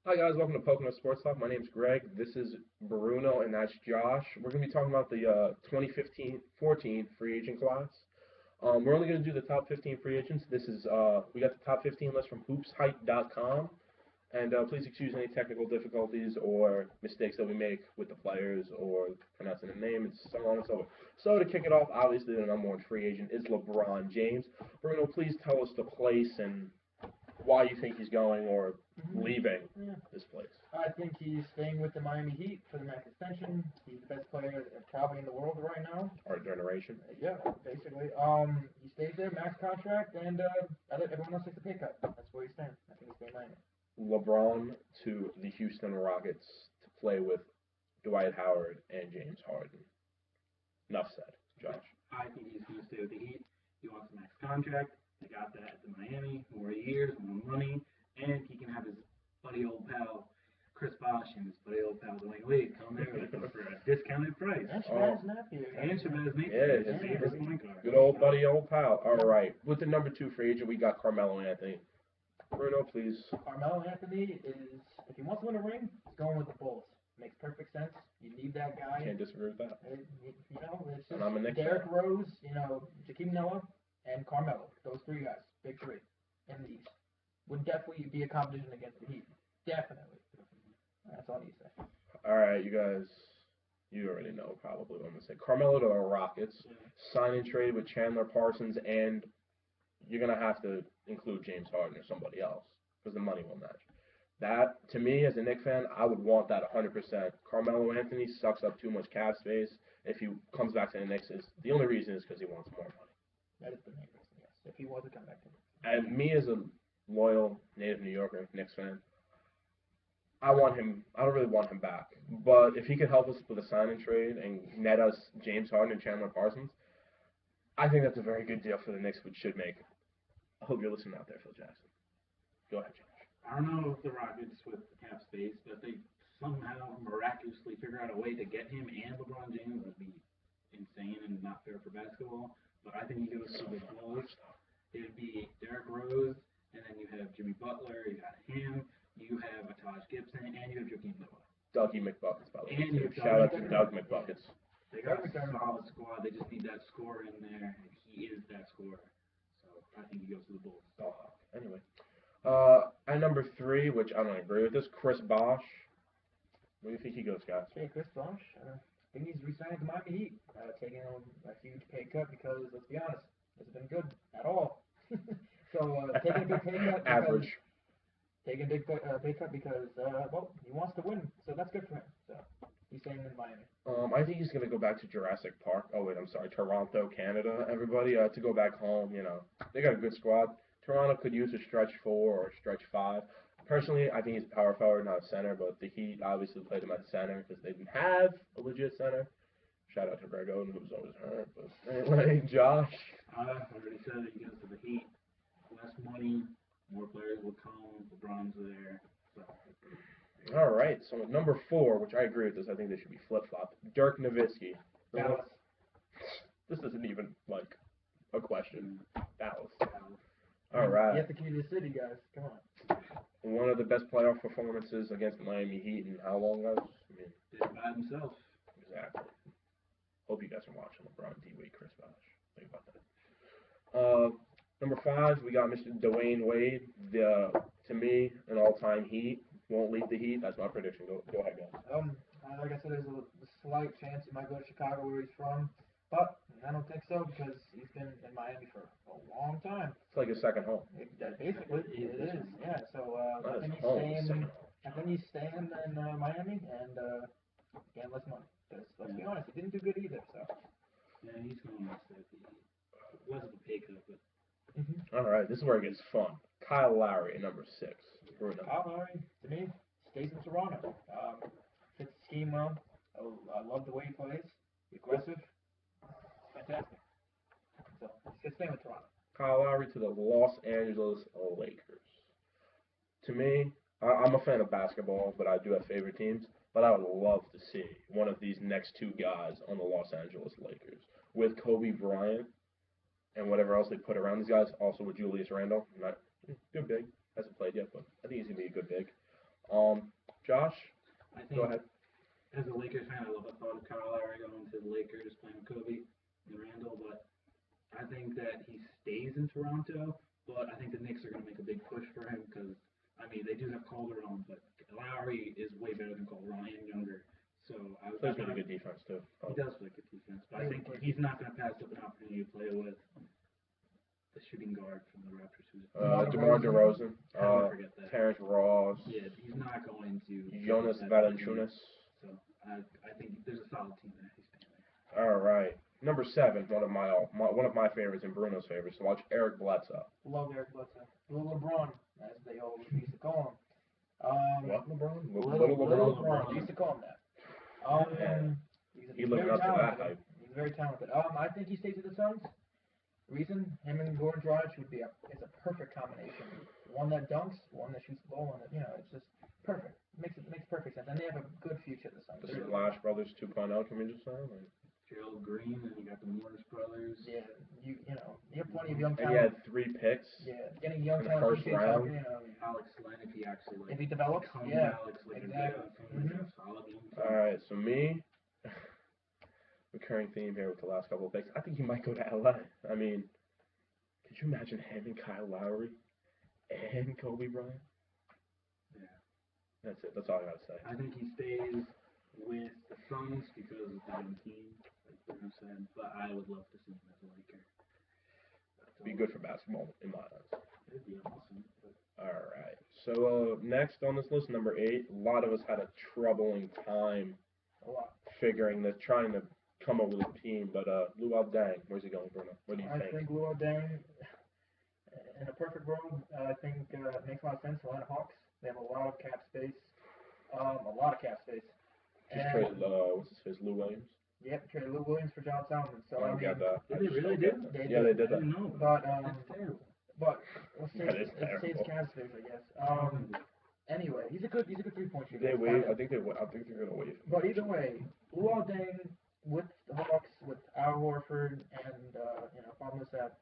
Hi guys, welcome to Pocono Sports Talk. My name's Greg. This is Bruno, and that's Josh. We're going to be talking about the 2015-14 free agent class. We're only going to do the top 15 free agents. We got the top 15 list from hoopshype.com. And please excuse any technical difficulties or mistakes that we make with the players or pronouncing the name and so on and so forth. So to kick it off, obviously the number one free agent is LeBron James. Bruno, please tell us the place and why you think he's going or leaving Yeah. this place. I think he's staying with the Miami Heat for the max extension. He's the best player probably in the world right now. Our generation. Yeah, basically. He stays there, max contract, and everyone else takes a pay cut. That's where he's staying. I think he's staying Miami. LeBron to the Houston Rockets to play with Dwight Howard and James Harden. Enough said. Josh. I think he's going to stay with the Heat. He wants a max contract. They got that at the Miami. More years, more money, and he can have his buddy old pal Chris Bosh and his buddy old pal Dwayne Wade come there for a discounted price. And Shabazz Napier. And Shabazz Yeah, Napier, his favorite point guard. Good old buddy, old pal. All right. With the number two free agent, we got Carmelo Anthony. Bruno, please. Carmelo Anthony is, if he wants to win a ring, he's going with the Bulls. Makes perfect sense. You need that guy. Can't disagree with that. It's And I'm a just Knicks Derrick fan. Rose, Jakeem Noah, and Carmelo. Those three guys, big three in the East, would definitely be a competition against the Heat. Definitely. That's all I need to say. All right, you guys. You already know probably what I'm gonna say. Carmelo to the Rockets. Sign and trade with Chandler Parsons, and you're gonna have to include James Harden or somebody else because the money will match. That to me, as a Knicks fan, I would want that 100%. Carmelo Anthony sucks up too much cap space. If he comes back to the Knicks, the only reason is because he wants more money. That is the main reason, yes. If he was to come back to And me as a loyal native New Yorker, Knicks fan, I want him. I don't really want him back. But if he could help us with a sign and trade and net us James Harden and Chandler Parsons, I think that's a very good deal for the Knicks, which should make. I hope you're listening out there, Phil Jackson. Go ahead, Josh. I don't know if the Rockets with the cap space, but if they somehow miraculously figure out a way to get him and LeBron James, that'd be insane and not fair for basketball. But I think he goes to the Bulls. It'd be Derrick Rose, and then you have Jimmy Butler, you got him, you have Taj Gibson, and you have Joakim Noah. Dougie McBuckets, by the way. And you have Shout out to Dougie Doug McBuckets. They got a solid squad. They just need that scorer in there, and he is that scorer. So I think he goes to the Bulls. Oh, anyway. At number three, which I don't agree with this, Chris Bosh. Where do you think he goes, guys? Okay, Chris Bosh. I think he's resigning to Miami Heat, taking a huge pay cut because, let's be honest, hasn't been good at all. So taking a big pay cut. Average. Taking a big pay cut because, well, he wants to win, so that's good for him. So he's staying in Miami. I think he's gonna go back to Jurassic Park. Oh wait, I'm sorry, Toronto, Canada. Everybody, to go back home. They got a good squad. Toronto could use a stretch four or a stretch five. Personally, I think he's a power forward, not a center. But the Heat obviously played him at center because they didn't have a legit center. Shout out to Greg Oden, who was always hurt. But anyway, Josh. I already said that he goes to the Heat. Less money, more players will come. LeBron's there. So. All right, so at number four, which I agree with this, I think they should be flip flopped. Dirk Nowitzki. Dallas. This isn't even like a question. Dallas. Dallas. All You right. have to keep the city, guys. Come on. One of the best playoff performances against the Miami Heat in how long, guys? I mean, Did it by himself. exactly. Hope you guys are watching LeBron, D Wade, Chris Bosh. Think about that. Number five, we got Mr. Dwayne Wade. To me, an all-time Heat. Won't leave the Heat. That's my prediction. Go ahead, guys. Like I said, there's a slight chance he might go to Chicago where he's from, but I don't think so because he's been in Miami for a long time. It's like his second home. Basically, it is. Yeah. So Not I think his he's home. staying. His second home. I think he's staying in Miami and getting less money. Because let's be honest, he didn't do good either. So. Yeah, he's going to stay at the Heat. It wasn't a pay cut, but All right, this is where it gets fun. Kyle Lowry at number six. Bruno. Kyle Lowry, to me, stays in Toronto. Fits the scheme well. I love the way he plays. Aggressive. Fantastic. So he's staying with Toronto. Kyle Lowry to the Los Angeles Lakers. To me, I'm a fan of basketball, but I do have favorite teams. But I would love to see one of these next two guys on the Los Angeles Lakers with Kobe Bryant and whatever else they put around these guys. Also with Julius Randle, not good big, hasn't played yet, but I think he's gonna be a good big. Josh, I go think ahead. as a Lakers fan, I love the thought of Kyle Lowry going to the Lakers, playing with Kobe and Randall, but I think that he stays in Toronto. But I think the Knicks are going to make a big push for him because, I mean, they do have Calderon, but Lowry is way better than Calderon and younger. So Plays really good defense too. he does play good defense, but I think he's not going to pass up an opportunity to play with the shooting guard from the Raptors. Who's DeMar DeRozan, how do I forget that? Terrence Ross, Yeah, he's not going to. Jonas Valanciunas. So I think there's a solid team there. He's staying there. All right, number 7, one of my favorites and Bruno's favorites. To watch Eric Bledsoe. Love Eric Bledsoe. Little LeBron, as they always used to call him. What LeBron? Little LeBron. They used to call him that. He lived up to that hype. He's very talented. I think he stays with the Suns. Reason him and Goran Dragic would be it's a perfect combination. One that dunks, one that shoots the ball, and it's just perfect. Makes perfect sense. And they have a good future. The Suns. The Splash Brothers 2.0. Can we just say? Like, Gerald Green, and you got the Morris brothers. Yeah, you have plenty of young and talent. he had 3 picks. Yeah, getting young in the talent. first round. Alex Len, if he actually If he develops, becomes yeah, Alex Len, exactly. solid. All right, so me, recurring theme here with the last couple of picks. I think he might go to LA. I mean, could you imagine him and Kyle Lowry and Kobe Bryant? Yeah. That's it. That's all I gotta say. I think he stays with the Suns because of the young team, like Bruno said. But I would love to see him as a Laker. Be good for basketball in my eyes. It'd be awesome. But All right. So next on this list, number 8. A lot of us had a troubling time A lot. trying to come up with a team, but Luol Deng, where's he going, Bruno? What do you I think? think Luol Deng, in a perfect world, I think it makes a lot of sense. Atlanta Hawks. They have a lot of cap space. Just traded what's his face, Lou Williams. Yep, traded Lou Williams for John Solomon. So I don't get that. Did I they just really don't do? get that. They Yeah, did. they did I that. didn't know. But That's terrible. let's say That is it's terrible. cap space, I guess. Anyway, he's a good 3-point shooter. They waive. I think they're gonna waive. But either way, Luol Deng with the Hawks, with Al Horford, and Bob Millsap,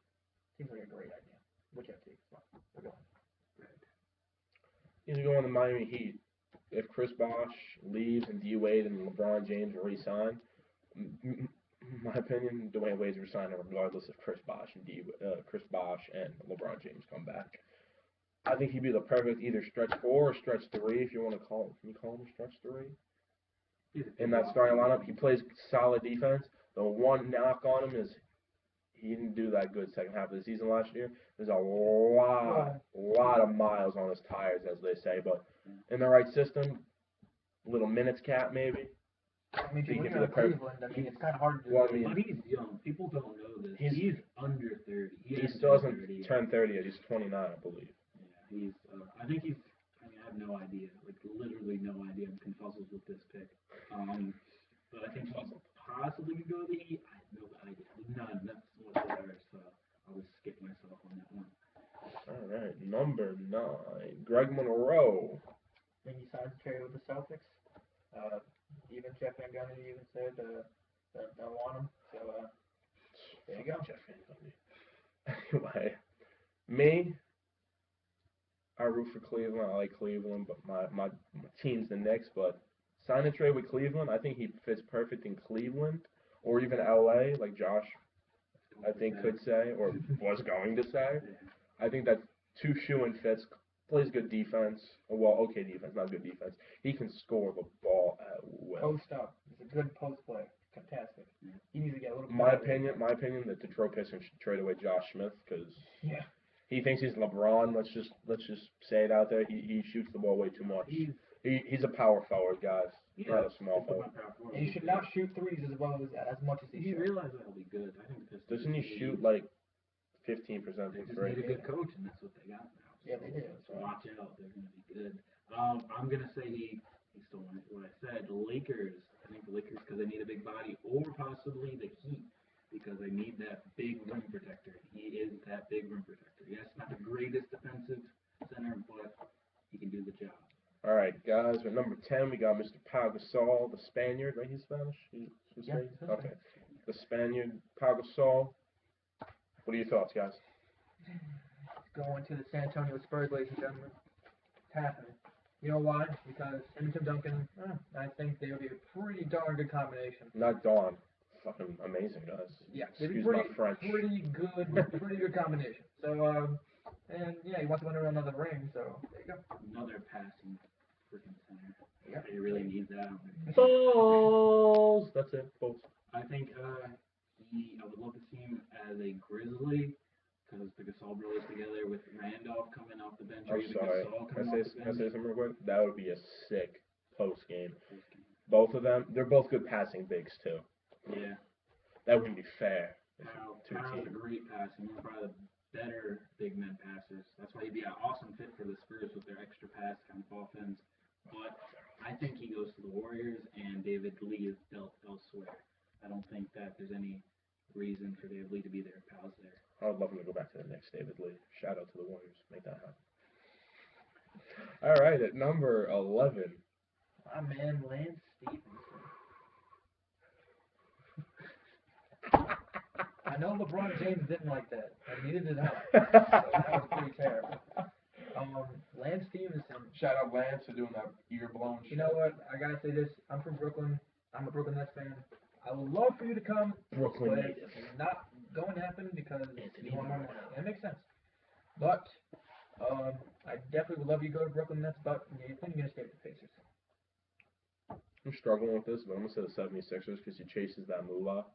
seems like a great idea. Which I take. So we're going. He's going to Miami Heat. If Chris Bosh leaves and D Wade and LeBron James re-sign, in my opinion, Dwayne Wade's resigning regardless if Chris Bosh and LeBron James come back. I think he'd be the perfect either stretch 4 or stretch 3 if you want to call him. Can you call him a stretch 3? In that starting lineup, he plays solid defense. The one knock on him is he didn't do that good second half of the season last year. There's a lot of miles on his tires, as they say. But in the right system, little minutes cap maybe. I mean, He when could you're be in the perfect- Cleveland, I mean, it's kind of hard to. Well, I mean, But he's young. People don't know this. He's under 30. he still hasn't turned 30 yet. He's 29, I believe. Yeah, he's. I think he's. I mean, I have no idea. Like literally no idea. I'm confuzzled with this pick. But I think he possibly could go to the Heat. I have no idea. None whatsoever. So I'll just skip myself on that one. All right, number 9, Greg Monroe. Then he signs a trade with the Celtics. Even Jeff Van Gundy even said that they want him. So there you go. Jeff Van Gundy. Anyway, me, I root for Cleveland. I like Cleveland, but my team's the Knicks. But sign a trade with Cleveland. I think he fits perfect in Cleveland or even LA, like Josh, I think, could say or was going to say. I think that's 2 shoe-in fits. Plays good defense. Well, okay defense, not good defense. He can score the ball at will. Post up. He's a good post play. Fantastic. He needs to get a little. My opinion, that Detroit Pistons should trade away Josh Smith because Yeah. he thinks he's LeBron. Let's just say it out there. He shoots the ball way too much. He's a power forward, guys. Not a small forward. And he should not shoot threes as much as he He should. realized that'll be good. I think the Pistons. Doesn't he shoot like 15% They from just three? need a good coach, and that's what they got now. Yeah, they do. So watch out. They're going to be good. I'm going to say he stole what I said. The Lakers. I think the Lakers because they need a big body, or possibly the Heat because they need that big rim protector. He is that big rim protector. Yes, not the greatest defensive center, but he can do the job. All right, guys. At number 10, we got Mr. Pau Gasol, the Spaniard. Right, he's Spanish. He's Yeah, Spanish? he's Okay. The Spaniard, Pau Gasol. What are your thoughts, guys? Going to the San Antonio Spurs, ladies and gentlemen. It's happening. You know why? Because him and Tim Duncan, I think they would be a pretty darn good combination. Not Dawn. Fucking amazing, guys. Yeah, they'd be Excuse my French. pretty good combination. So, and yeah, he wants to win another ring, so there you go. Another passing freaking center. Yep. They really need that. Balls. That's it. Balls. I think I would love to see him as a Grizzly because the Gasol brothers together with Randolph coming off the bench. Or I'm even sorry. Gasol Can coming I off say the can I bench. say something real quick? That would be a sick post game. Both of them, they're both good passing bigs too. Yeah. That wouldn't be fair. Two Kyle's a teams. great passer. One of probably the better big men passers. That's why he'd be an awesome fit for the Spurs with their extra pass kind of offense. But I think he goes to the Warriors and David Lee is dealt elsewhere. I don't think that there's any reason for David Lee to be their pals there. I would love him to go back to the Knicks, David Lee. Shout out to the Warriors. Make that happen. All right, at number 11. My man, Lance Stevenson. I know LeBron James didn't like that, and neither did I. So that was pretty terrible. Lance Stevenson. Shout out Lance for doing that ear blown shit. You know what? I gotta say this. I'm from Brooklyn. I'm a Brooklyn Nets fan. I would love for you to come, Brooklyn but native. it's not going to happen because you want more money. That makes sense. But I definitely would love you to go to Brooklyn Nets, but I think you're gonna stay with the Pacers. I'm struggling with this, but I'm going to say the 76ers because he chases that moolah.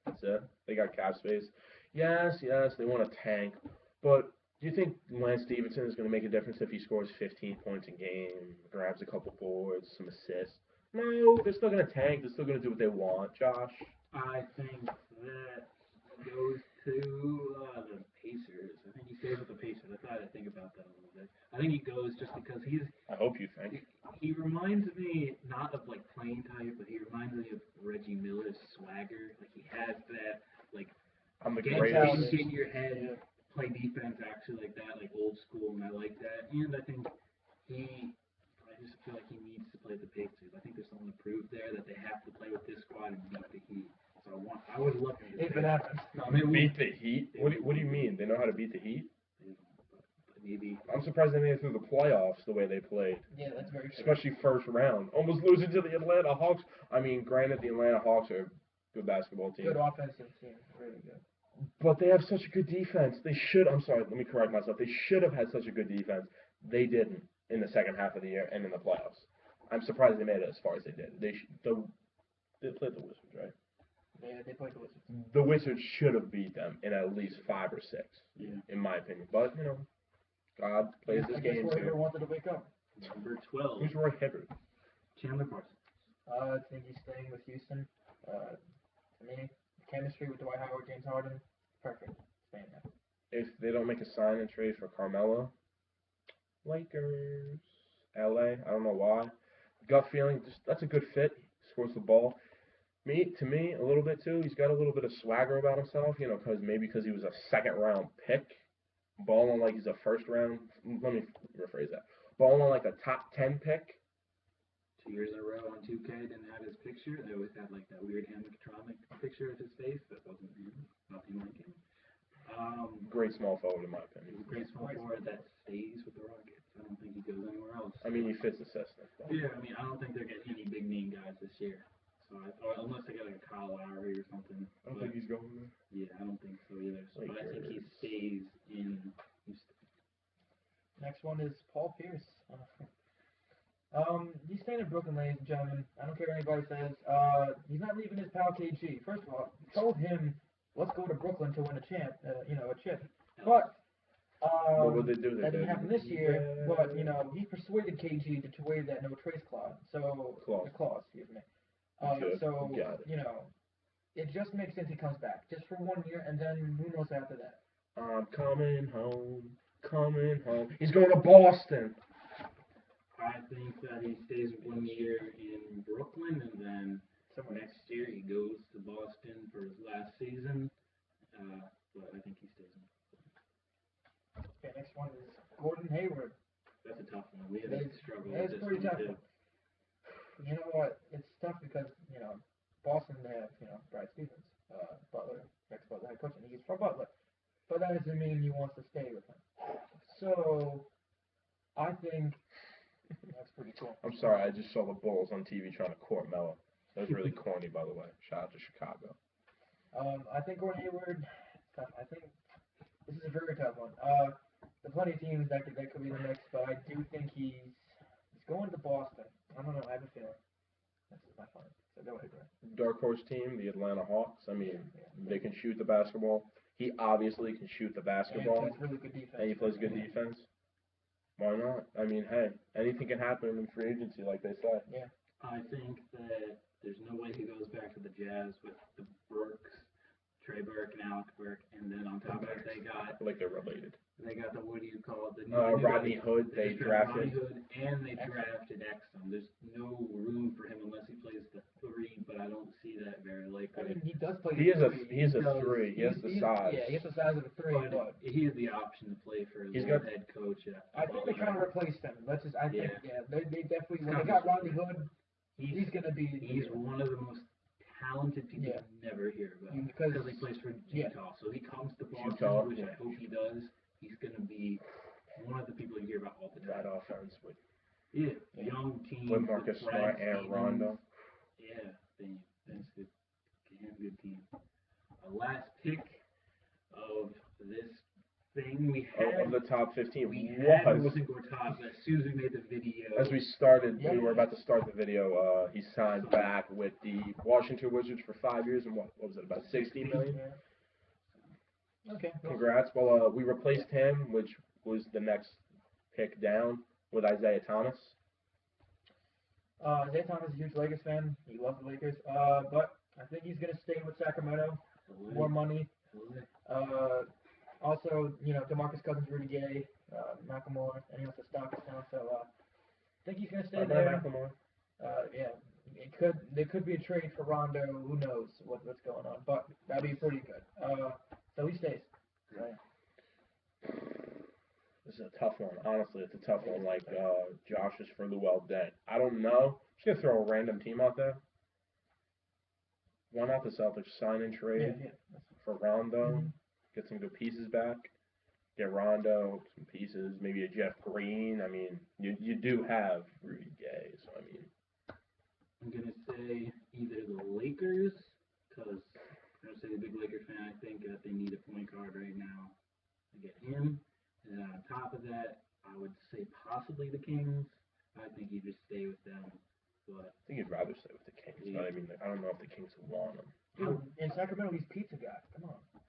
That's it. They got cap space. Yes, they want to tank. But do you think Lance Stevenson is going to make a difference if he scores 15 points a game, grabs a couple boards, some assists? No, they're still going to tank. They're still going to do what they want, Josh. I think that goes to the Pacers. I think he stays with the Pacers. I thought I'd think about that a little bit. I think he goes just because I hope you think. he reminds me not of like playing type, but he reminds me of Reggie Miller's swagger. Like he has that like I'm the get greatest. in your head, play defense actually like that, like old school, and I like that. And I think I just feel like he needs to play the Pacers. I think there's something to prove there that they have to play with this squad and beat the Heat. So I would love him to If stay. it happens. No, I mean, Beat the Heat? What do you mean? They know how to beat the Heat? maybe. I'm surprised they made it through the playoffs the way they played. Yeah, that's very true. Especially first round. Almost losing to the Atlanta Hawks. I mean, granted, the Atlanta Hawks are a good basketball team. Good offensive team, really good. But they have such a good defense. I'm sorry, let me correct myself. They should have had such a good defense. They didn't in the second half of the year and in the playoffs. I'm surprised they made it as far as they did. They played the Wizards, right? Yeah, they played the Wizards. The Wizards should have beat them in at least 5 or 6, Yeah. in my opinion. But, God plays his I guess game Roy too. wanted to wake up. Number 12, Who's Roy Hibbert? Chandler Parsons. I think he's staying with Houston. To me, chemistry with Dwight Howard, James Harden, perfect. Staying there. If they don't make a sign and trade for Carmelo, Lakers, LA, I don't know why. Gut feeling, that's a good fit. Scores the ball. To me, a little bit too. He's got a little bit of swagger about himself, because he was a second round pick, balling like he's a first round. Let me rephrase that. Balling like a top 10 pick. 2 years in a row on 2K didn't have his picture. They always had like that weird animatronic picture of his face that wasn't him. Nothing like him. Great small forward in my He's opinion. a great small forward that stays with the Rockets. I don't think he goes anywhere else. I mean, he fits the system. Yeah, I mean, I don't think they're getting any big name guys this year. So unless they get like a Kyle Lowry or something. I don't think he's going there. Yeah, I don't think so either. So, but I think he Lakers. stays in Houston. Next one is Paul Pierce. He's staying in Brooklyn, ladies and gentlemen. I don't care what anybody says. He's not leaving his pal KG. First of all, told him, let's go to Brooklyn to win a chip. But What would they do? that didn't happen this year. But he persuaded KG to waive that no trace clause. Clause, excuse me. Good. So Got it. it just makes sense he comes back just for 1 year, and then who knows after that. I'm coming home. He's going to Boston. I think that he stays 1 year in Brooklyn, and then next year he goes to Boston for his last season. But I think he stays in. Okay, next one is Gordon Hayward. That's a tough one. We had It's- a struggle it's with this pretty one tough. too. You know what? It's tough because Boston they have Brad Stevens, Butler, ex-Butler head coach, and he's from Butler, but that doesn't mean he wants to stay with him. So I think That's pretty cool. I'm sorry, I just saw the Bulls on TV trying to court Melo. That was really corny, by the way. Shout out to Chicago. I think Gordon Hayward. Tough. I think this is a very tough one. There's plenty of teams that could be in the mix, but I do think he's going to Boston. I don't know. I have a feeling. That's my fun. So go ahead, Greg. Dark horse team, the Atlanta Hawks. I mean, Yeah. they can shoot the basketball. He obviously can shoot the basketball, And he plays really good defense. and he plays good defense. Why not? I mean, hey, anything can happen in free agency, like they say. I think that there's no way he goes back to the Jazz with the Burks, Trey Burke and Alec Burke, and then on top of that they got Like they're related. the what do you call it? Rodney Hood, they just Rodney drafted. Hood, and they drafted Exum. There's no room for him unless he plays the three, but I don't see that very I likely. mean, he does play. He is a three. he is a does. three. He has the size. Yeah, he has the size of a three, But but he has the option to play for He's the got- head coach. I think they kind of replaced him. Let's just, I think, Yeah. they definitely, when It's they got kinda Rodney Hood, he's gonna be. He's one of the most talented people Yeah. you never hear about Because because he plays for yeah. Utah. So he comes to Boston, Utah, which yeah. I hope he does. He's gonna be one of the people you hear about all the That time. offense with Yeah, young team with Marcus Brad Smart and Stevens. Rondo. Yeah, that's good. Damn good team. A last pick of this thing we had. Of the top 15 we had was, wasn't Gortat, but as soon as we made the video, as we started, Yeah. we were about to start the video, he signed back with the Washington Wizards for 5 years and what was it, about 60 million? Yeah. Okay. Well, Congrats. Well, we replaced him, which was the next pick down, with Isaiah Thomas. Isaiah Thomas is a huge Lakers fan. He loves the Lakers. But I think he's gonna stay with Sacramento. More money. Also, DeMarcus Cousins, Rudy Gay, Macklemore, and he wants to stop us now. So I think he's gonna stay Bye-bye, there. Macklemore. Yeah, there could be a trade for Rondo. Who knows what's going on? But that'd be pretty good. So he stays. This is a tough one. Honestly, it's a tough one. Like Josh's for Luol Dent. I don't know. Just gonna throw a random team out there. Why not the Celtics sign and trade Yeah. for Rondo? Mhm. Get some good pieces back. Get Rondo some pieces. Maybe a Jeff Green. I mean, you do have Rudy Gay, so I mean. I'm gonna say either the Lakers, because I'm gonna say the big Lakers fan. I think that they need a point guard right now to get him. And then on top of that, I would say possibly the Kings. I think you just stay with them. But I think you'd rather stay with the Kings, but I mean, I don't know if the Kings would want him. Dude, in Sacramento, he's pizza guy. Come on. Did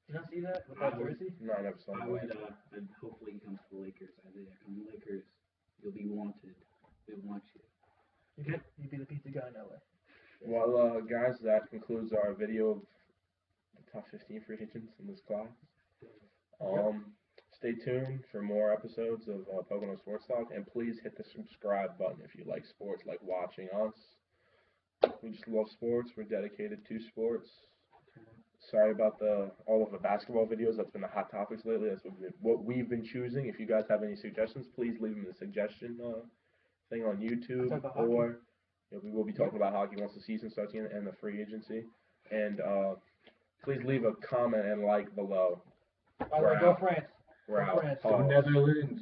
you not see that with that I would- jersey? No, I never saw I that. would, and hopefully he comes to the Lakers. Isaiah, come to the Lakers. You'll be wanted. They want you. You'd be the pizza guy in LA. Well, guys, that concludes our video of the top 15 free agents in this class. Stay tuned for more episodes of Pocono Sports Talk, and please hit the subscribe button if you like sports, like watching us. We just love sports. We're dedicated to sports. Sorry about all of the basketball videos. That's been the hot topics lately. That's what we've been choosing. If you guys have any suggestions, please leave them in the suggestion thing on YouTube, Talk about hockey. or we will be talking about hockey once the season starts again and the free agency. And please leave a comment and like below. By the way, We're go out. France. We're Go out. France. Pause. Netherlands.